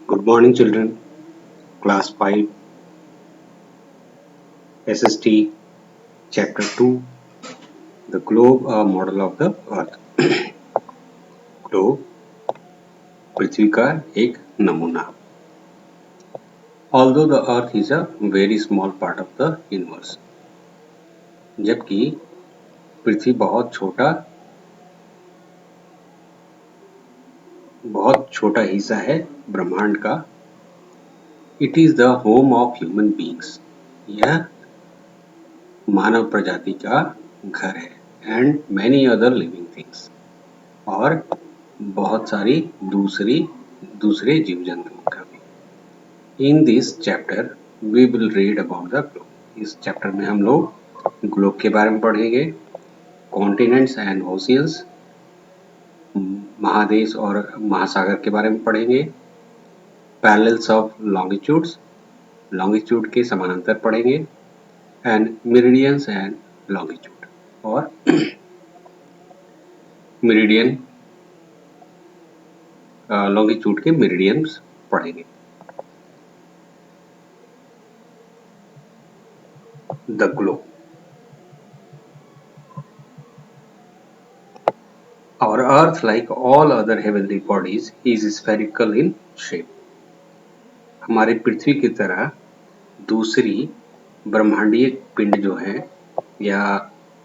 Good morning, children. Class 5, SST, Chapter 2, The Globe, a Model of the Earth. Globe, पृथ्वी का एक नमूना. Although the Earth is a very small part of the universe, जबकि पृथ्वी बहुत छोटा हिस्सा है ब्रह्मांड का. It is the home of human beings. यह मानव प्रजाति का घर है. And many other living things. और बहुत सारी दूसरे जीव जंतुओं का भी. In this chapter we will read about the globe. इस चैप्टर में हम लोग ग्लोब के बारे में पढ़ेंगे. कॉन्टिनेंट्स एंड ओशियंस, महादेश और महासागर के बारे में पढ़ेंगे. पैरेलल्स ऑफ लॉन्गिट्यूड्स, लॉन्गिट्यूड के समानांतर पढ़ेंगे. एंड मेरिडियंस एंड लॉन्गिट्यूड, और मेरिडियन लॉन्गिट्यूड के मेरिडियंस पढ़ेंगे. The globe. Our Earth, like all other heavenly bodies, is spherical in shape. हमारी पृथ्वी की तरह दूसरी ब्रह्मांडीय पिंड जो है या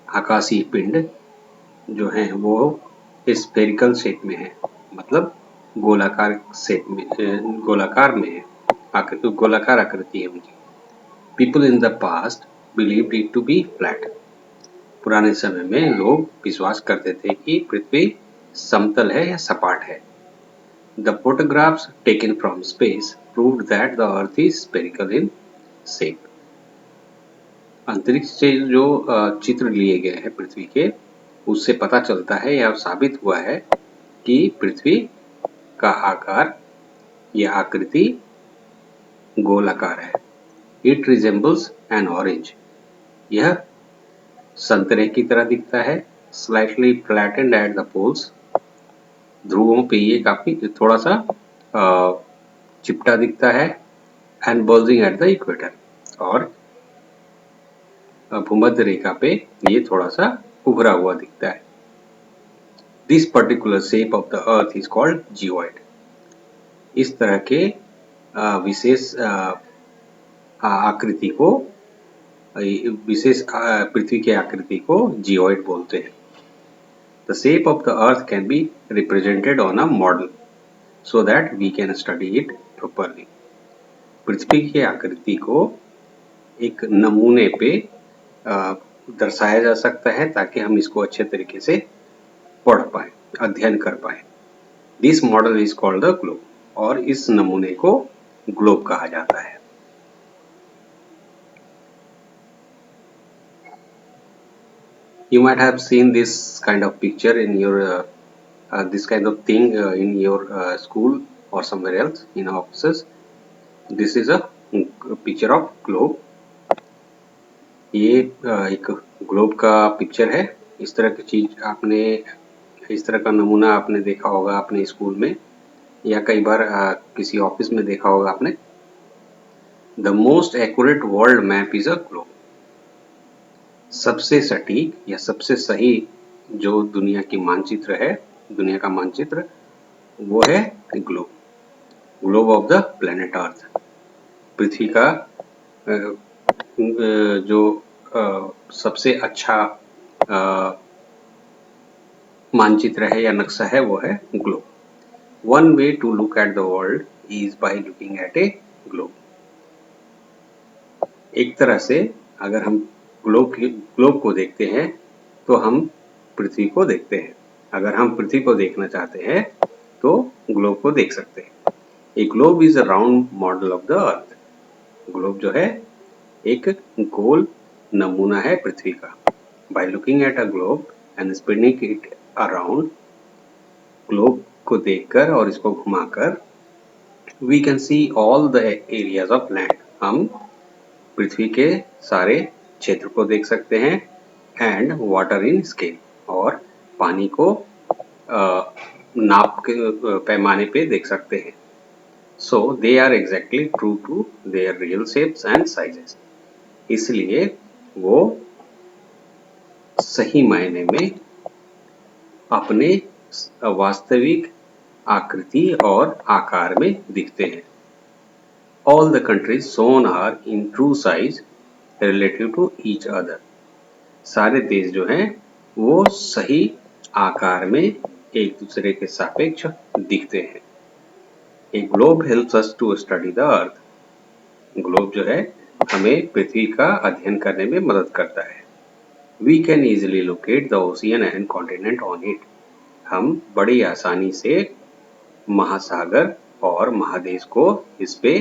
आकाशीय पिंड जो है वो स्फेरिकल शेप में है, मतलब गोलाकार शेप में, गोलाकार में है. गोलाकार आकृति है उनकी. People in the past believed it to be flat. पुराने समय में लोग विश्वास करते थे कि पृथ्वी समतल है या सपाट है. The photographs taken from space proved that the Earth is spherical in shape. अंतरिक्ष से जो चित्र लिए गए हैं पृथ्वी के, उससे पता चलता है या साबित हुआ है कि पृथ्वी का आकार या आकृति गोलाकार है. It resembles an orange. यह संतरे की तरह दिखता है. Slightly flattened at the poles. ध्रुवों पे ये काफी थोड़ा सा चिपटा दिखता है. And bulging at the equator. और भूमध्य रेखा पे ये थोड़ा सा उभरा हुआ दिखता है. This particular shape of the earth is called geoid. इस तरह के विशेष आकृति को, विशेष पृथ्वी की आकृति को जियोइड बोलते हैं. The shape of the earth can be represented on a model so that we can study it properly. पृथ्वी की आकृति को एक नमूने पे दर्शाया जा सकता है ताकि हम इसको अच्छे तरीके से पढ़ पाए, अध्ययन कर पाए. This model is called the globe. और इस नमूने को ग्लोब कहा जाता है. You might have seen this kind of picture in your this kind of thing in your school or somewhere else in offices. This is a picture of globe. ये एक globe का पिक्चर है. इस तरह की चीज आपने, इस तरह का नमूना आपने देखा होगा अपने स्कूल में या कई बार किसी ऑफिस में देखा होगा आपने. The most accurate world map is a globe. सबसे सटीक या सबसे सही जो दुनिया की मानचित्र है, दुनिया का मानचित्र, वो है globe. Globe of the planet earth. पृथ्वी का जो सबसे अच्छा मानचित्र है या नक्शा है वो है globe. One way to look at the world is by looking at a globe. एक तरह से अगर हम ग्लोब को देखते हैं तो हम पृथ्वी को देखते हैं. अगर हम पृथ्वी को देखना चाहते हैं तो ग्लोब को देख सकते हैं. A globe is a round model of the earth. Globe जो है एक गोल नमूना है पृथ्वी का. By looking at a globe and spinning it around, globe को देखकर और इसको घुमाकर, we can see all the areas of land. हम पृथ्वी के सारे क्षेत्र को देख सकते हैं. एंड वाटर इन स्केल, और पानी को नाप के पैमाने पे देख सकते हैं. So they are exactly true to their real shapes and sizes. इसलिए वो सही मायने में अपने वास्तविक आकृति और आकार में दिखते हैं. All the countries shown are in true size relative to each other. सारे देश जो हैं वो सही आकार में एक दूसरे के सापेक्ष दिखते हैं. A globe helps us to study the earth. Globe जो है हमें पृथ्वी का अध्ययन करने में मदद करता है. We can easily locate the ocean and continent on it. हम बड़ी आसानी से महासागर और महादेश को इस पे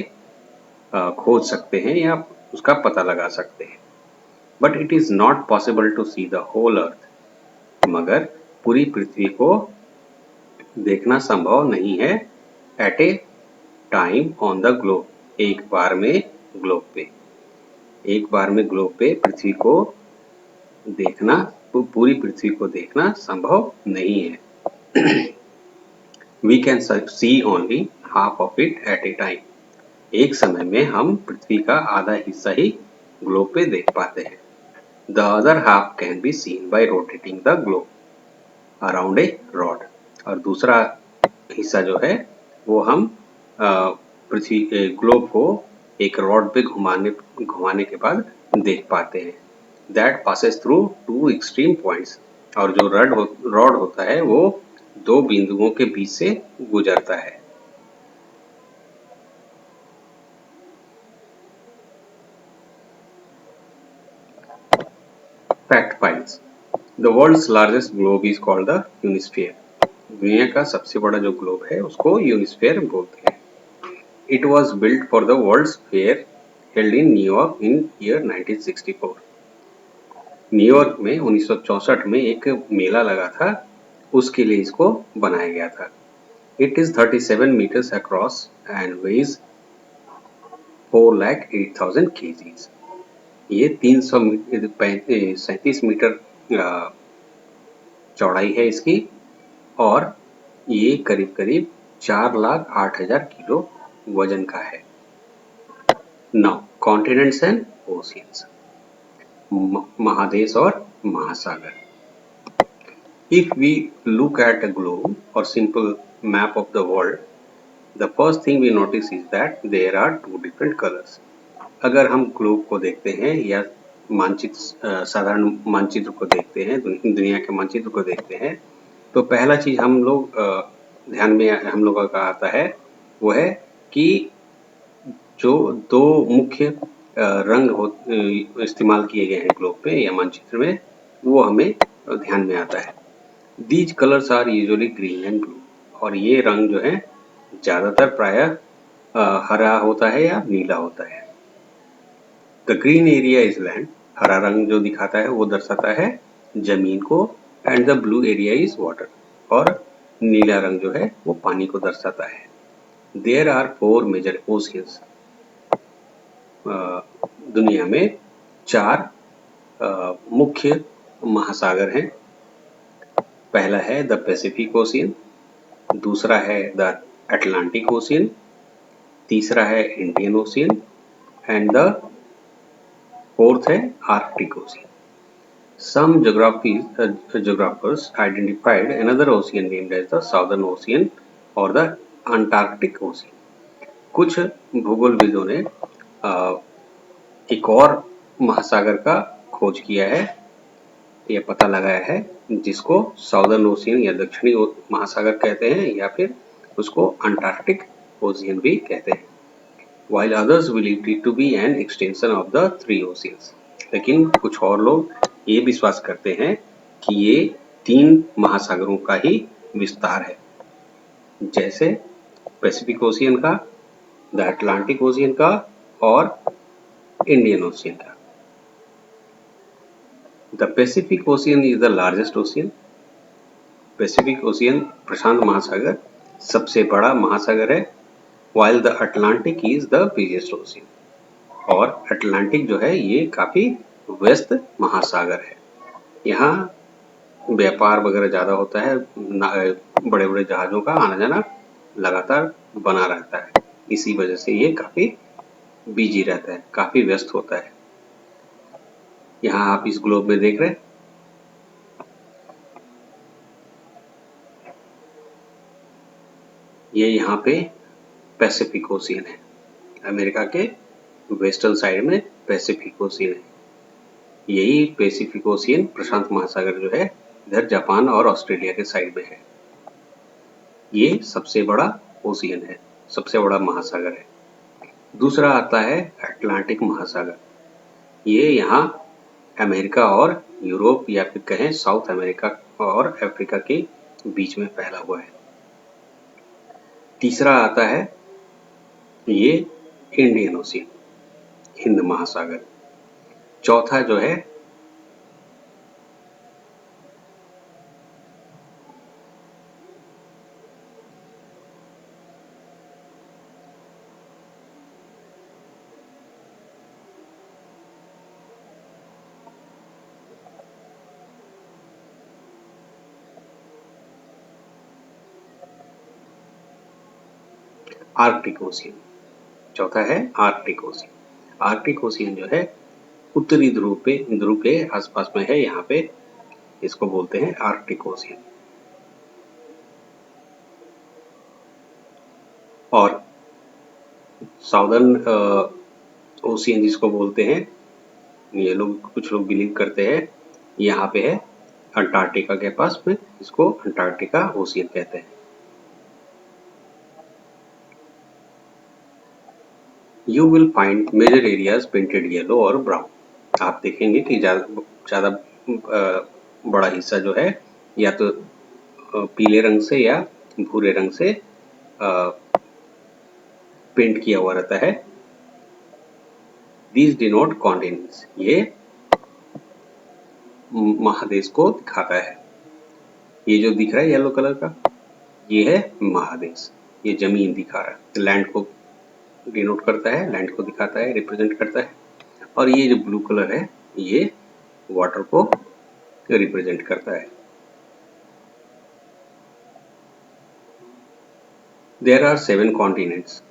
खोज सकते हैं या उसका पता लगा सकते हैं. But it is not possible to see the whole earth. मगर पूरी पृथ्वी को देखना संभव नहीं है at a time on the globe. एक बार में ग्लोब पे. एक बार में ग्लोब पे पृथ्वी को देखना, पूरी पृथ्वी को देखना संभव नहीं है. We can see only half of it at a time. एक समय में हम पृथ्वी का आधा हिस्सा ही ग्लोब पे देख पाते हैं. The other half can be seen by rotating the globe around a rod. और दूसरा हिस्सा जो है वो हम पृथ्वी ग्लोब को एक रॉड पे घुमाने के बाद देख पाते हैं. That passes through two extreme points. और जो रॉड होता है वो दो बिंदुओं के बीच से गुजरता है. Fact files. The world's largest globe is called the Unisphere. दुनिया का सबसे बड़ा जो ग्लोब है उसको यूनिस्फीयर बोलते हैं. It was built for the World's Fair held in New York in year 1964. New York में 1964 में एक मेला लगा था, उसके लिए इसको बनाया गया था. It is 37 meters across and weighs 4,08,000 kgs. ये 337 मीटर चौड़ाई है इसकी और ये करीब करीब 4,08,000 किलो वजन का है. Now, continents and oceans. महादेश और महासागर. If we look at a globe or simple map of the world, the first thing we notice is that there are two different colors. अगर हम ग्लोब को देखते हैं या मानचित्र, साधारण मानचित्र को देखते हैं, दुनिया के मानचित्र को देखते हैं, तो पहला चीज हम लोग ध्यान में हम लोगों का आता है वो है कि जो दो मुख्य रंग इस्तेमाल किए गए हैं ग्लोब पे या मानचित्र में, वो हमें ध्यान में आता है. These colors are usually green and blue. और ये रंग जो है ज्यादातर प्रायः हरा होता है या नीला होता है. The green area is land. हरा रंग जो दिखाता है वो दर्शाता है जमीन को. And the blue area is water. और नीला रंग जो है वो पानी को दर्शाता है. There are 4 major oceans. दुनिया में 4 मुख्य महासागर हैं. पहला है द पैसिफिक ओशियन, दूसरा है द अटलांटिक ओशियन, तीसरा है Indian ocean and the fourth है Arctic ocean. Some geographers identified another ocean named as the Southern Ocean or the Antarctic Ocean. कुछ भूगोलविदों ने एक और महासागर का खोज किया है, यह पता लगाया है, जिसको साउदर्न ओशियन या दक्षिणी महासागर कहते हैं या फिर उसको अंटार्कटिक ओशियन भी कहते हैं. While others believed it to be an extension of the 3 oceans. लेकिन कुछ और लोग ये विश्वास करते हैं कि ये 3 महासागरों का ही विस्तार है, जैसे पैसिफिक ओशियन का, द अटलांटिक ओशियन का और इंडियन ओशियन का. The Pacific Ocean is the largest ocean. Pacific Ocean प्रशांत महासागर सबसे बड़ा महासागर है. While the Atlantic is the biggest ocean. और अटलांटिक जो है ये काफी व्यस्त महासागर है. यहाँ व्यापार वगैरह ज्यादा होता है, बड़े बड़े जहाजों का आना जाना लगातार बना रहता है. इसी वजह से ये काफी बिजी रहता है, काफी व्यस्त होता है। यहाँ आप इस ग्लोब में देख रहे हैं, ये यहाँ पे पैसिफिक ओशियन है, अमेरिका के वेस्टर्न साइड में पैसिफिक ओशियन है। यही पैसिफिक ओशियन प्रशांत महासागर जो है इधर जापान और ऑस्ट्रेलिया के साइड में है। ये सबसे बड़ा ओशियन है, सबसे बड़ा महासागर है। दूसरा आता है अटलांटिक महासागर। ये यहाँ अमेरिका और यूरोप या फिर कहें साउथ अमेरिका और अफ्रीका के बीच में फैला हुआ है। तीसरा आता है ये इंडियन ओशियन, हिंद महासागर। चौथा जो है आर्कटिक ओशियन। चौथा है आर्कटिक ओशियन। आर्कटिक ओशियन जो है उत्तरी ध्रुव के आसपास में है, यहाँ पे इसको बोलते हैं आर्कटिक ओशियन। और साउदर्न ओशियन जिसको बोलते हैं, ये लोग कुछ लोग बिलीव करते हैं यहाँ पे है अंटार्कटिका के पास में, इसको अंटार्कटिका ओशियन कहते हैं। You will find major areas painted yellow और brown। आप देखेंगे कि ज्यादा बड़ा हिस्सा जो है या तो पीले रंग से या भूरे रंग से पेंट किया हुआ रहता है। These denote continents। ये महादेश को दिखाता है। ये जो दिख रहा है येलो कलर का, ये है महादेश, ये जमीन दिखा रहा है, लैंड को डिनोट करता है, लैंड को दिखाता है, रिप्रेजेंट करता है। और ये जो ब्लू कलर है ये वाटर को रिप्रेजेंट करता है। There are 7 continents.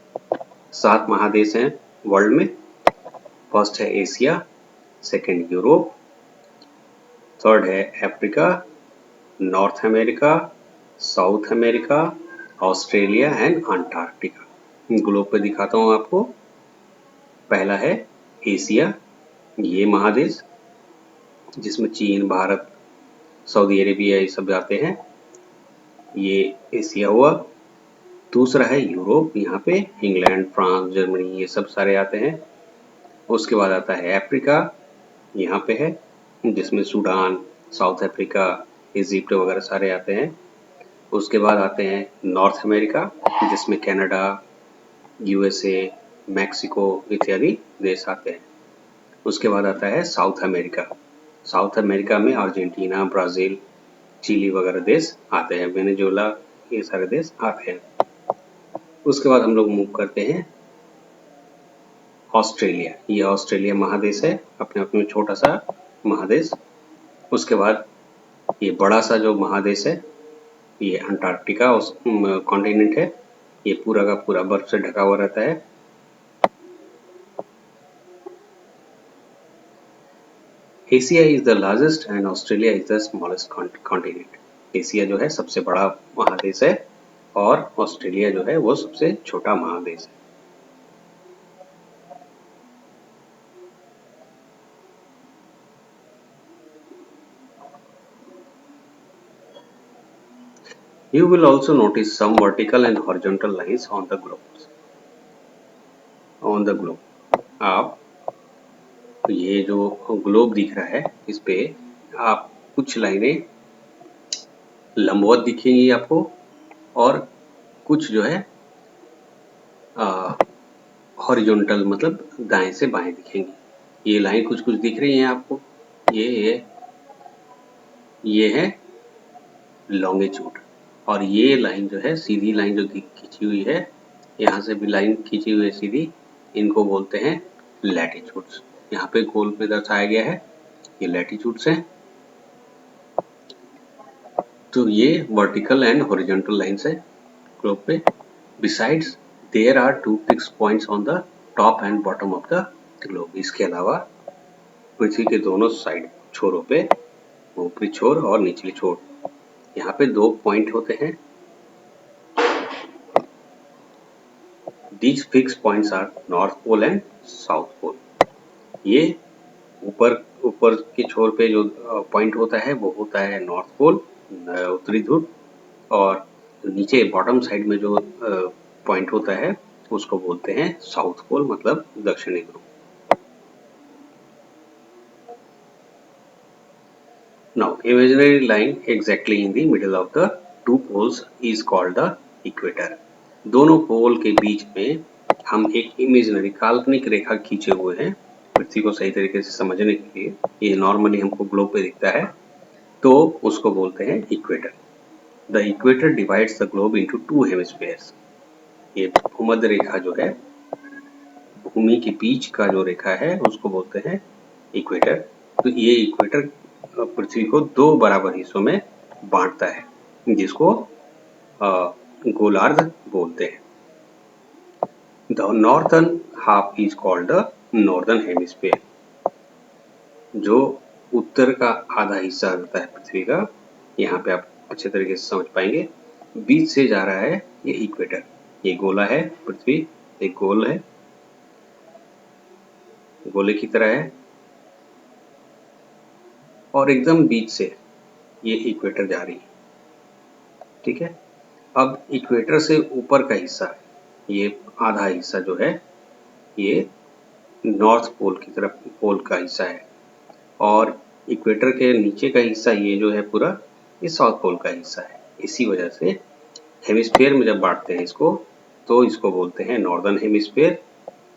7 महादेश हैं वर्ल्ड में। फर्स्ट है एशिया, सेकंड यूरोप, थर्ड है Africa, north America, south America, Australia and Antarctica. Globe पे दिखाता हूँ आपको। पहला है एशिया, ये महादेश जिसमें चीन, भारत, सऊदी अरेबिया ये सब जाते हैं, ये एशिया हुआ। दूसरा है यूरोप, यहाँ पे इंग्लैंड, फ्रांस, जर्मनी ये सब सारे आते हैं। उसके बाद आता है अफ्रीका, यहाँ पे है जिसमें सूडान, साउथ अफ्रीका, इजिप्ट वगैरह सारे आते हैं। उसके बाद आते हैं नॉर्थ अमेरिका, जिसमें कनाडा, यूएसए, मैक्सिको इत्यादि देश आते हैं। उसके बाद आता है साउथ अमेरिका। साउथ अमेरिका में अर्जेंटीना, ब्राजील, चिली वगैरह देश आते हैं, वेनेजुएला ये सारे देश आते हैं। उसके बाद हम लोग मूव करते हैं ऑस्ट्रेलिया। ये ऑस्ट्रेलिया महादेश है, अपने आप में छोटा सा महादेश। उसके बाद ये बड़ा सा जो महादेश है ये अंटार्कटिका कॉन्टिनेंट है, ये पूरा का पूरा बर्फ से ढका हुआ रहता है। Asia is the largest and Australia is the smallest continent. Asia जो है सबसे बड़ा महादेश है और ऑस्ट्रेलिया जो है वो सबसे छोटा महादेश है। You will also notice some vertical and horizontal lines on the globe. आप ये जो ग्लोब दिख रहा है इस पे आप कुछ लाइनें लंबवत दिखेंगी आपको और कुछ जो है हॉरिजॉन्टल मतलब दाएं से बाएं दिखेंगी। ये लाइन कुछ कुछ दिख रही हैं आपको, ये है लॉन्गिट्यूड और ये लाइन जो है सीधी लाइन जो खींची हुई है, यहाँ से भी लाइन खींची हुई है सीधी, इनको बोलते हैं लैटिट्यूड्स। यहाँ पे गोल पे दर्शाया गया है, ये लैटिट्यूड्स हैं। तो ये वर्टिकल एंड हॉरिजॉन्टल लाइंस है ग्लोब पे। Besides there are 2 fix points on the top and bottom of the globe. इसके अलावा पृथ्वी के दोनों साइड छोरों पे, ऊपरी छोर और निचली छोर, यहाँ पे 2 पॉइंट होते हैं। These fixed points are North Pole and South Pole। ये ऊपर ऊपर के छोर पे जो पॉइंट होता है वो होता है नॉर्थ पोल, उत्तरी ध्रुव, और नीचे बॉटम साइड में जो पॉइंट होता है उसको बोलते हैं साउथ पोल, मतलब दक्षिणी ध्रुव। Now imaginary line exactly in the middle of the two poles is called the equator। दोनों पोल के बीच में हम एक इमेजिनरी काल्पनिक रेखा खींचे हुए हैं पृथ्वी को सही तरीके से समझने के लिए। ये नॉर्मली हमको ग्लोब पे दिखता है, तो उसको बोलते हैं equator. The equator divides the globe into 2 hemispheres. ये भूमध्य रेखा जो है, भूमि के बीच का जो रेखा है उसको बोलते हैं इक्वेटर। तो ये इक्वेटर पृथ्वी को 2 बराबर हिस्सों में बांटता है, जिसको गोलार्ध बोलते हैं। The northern half is called the northern hemisphere। जो उत्तर का आधा हिस्सा होता है पृथ्वी का, यहाँ पे आप अच्छे तरीके से समझ पाएंगे, बीच से जा रहा है ये इक्वेटर। ये गोला है, पृथ्वी एक गोल है, गोले की तरह है, और एकदम बीच से ये इक्वेटर जा रही है। ठीक है, अब इक्वेटर से ऊपर का हिस्सा, ये आधा हिस्सा जो है, ये नॉर्थ पोल की तरफ, पोल का हिस्सा है, और इक्वेटर के नीचे का हिस्सा ये जो है पूरा, ये साउथ पोल का हिस्सा है। इसी वजह से हेमिस्फीयर में जब बांटते हैं इसको, तो इसको बोलते हैं नॉर्दर्न हेमिस्फीयर,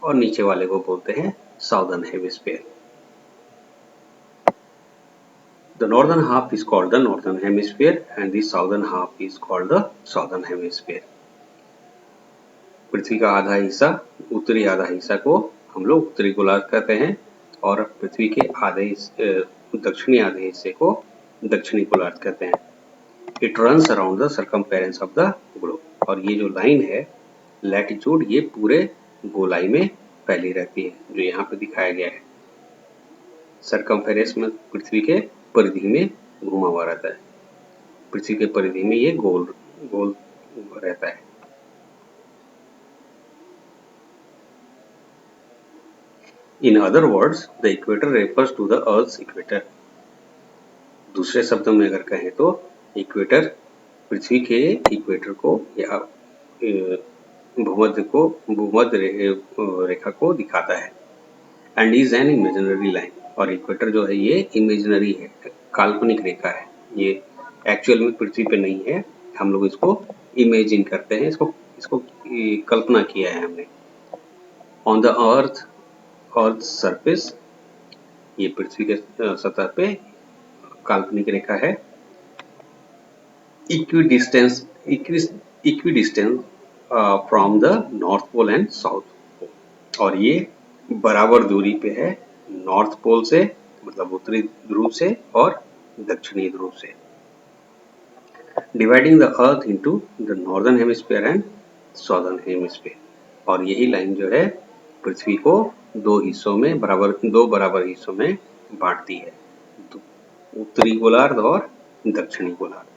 और नीचे वाले को बोलते हैं southern hemisphere. The northern half is called the northern hemisphere and the southern half is called the southern hemisphere। पृथ्वी का आधा हिस्सा, उत्तरी आधा हिस्सा को हम लोग उत्तरी गोलार्ध कहते हैं, और पृथ्वी के दक्षिणी आधे हिस्से को दक्षिणी गोलार्ध कहते हैं। It runs around the circumference of the globe. और ये जो लाइन है लैटिट्यूड, ये पूरे गोलाई में फैली रहती है, जो यहाँ पे दिखाया गया है। सर्कमफेरेंस में पृथ्वी के परिधि में घुमा हुआ रहता है, पृथ्वी के परिधि में ये गोल गोल रहता है। In other words, the equator refers to the Earth's equator। दूसरे शब्दों में अगर कहें तो इक्वेटर पृथ्वी के इक्वेटर को या भूमध्य रेखा को दिखाता है। And is an imaginary line. और इक्वेटर जो है ये इमेजिनरी है, काल्पनिक रेखा है, ये एक्चुअल में पृथ्वी पे नहीं है, हम लोग इसको इमेजिन करते हैं, इसको कल्पना किया है हमने। ऑन द अर्थ सरफेस, ये पृथ्वी के सतह पे काल्पनिक रेखा है। Equidistance from the north pole and south pole. और ये बराबर दूरी पे है नॉर्थ पोल से, मतलब उत्तरी ध्रुव से, और दक्षिणी ध्रुव से। Dividing the earth into the northern hemisphere and southern hemisphere. और यही लाइन जो है पृथ्वी को 2 बराबर हिस्सों में बांटती है, उत्तरी गोलार्ध और दक्षिणी गोलार्ध।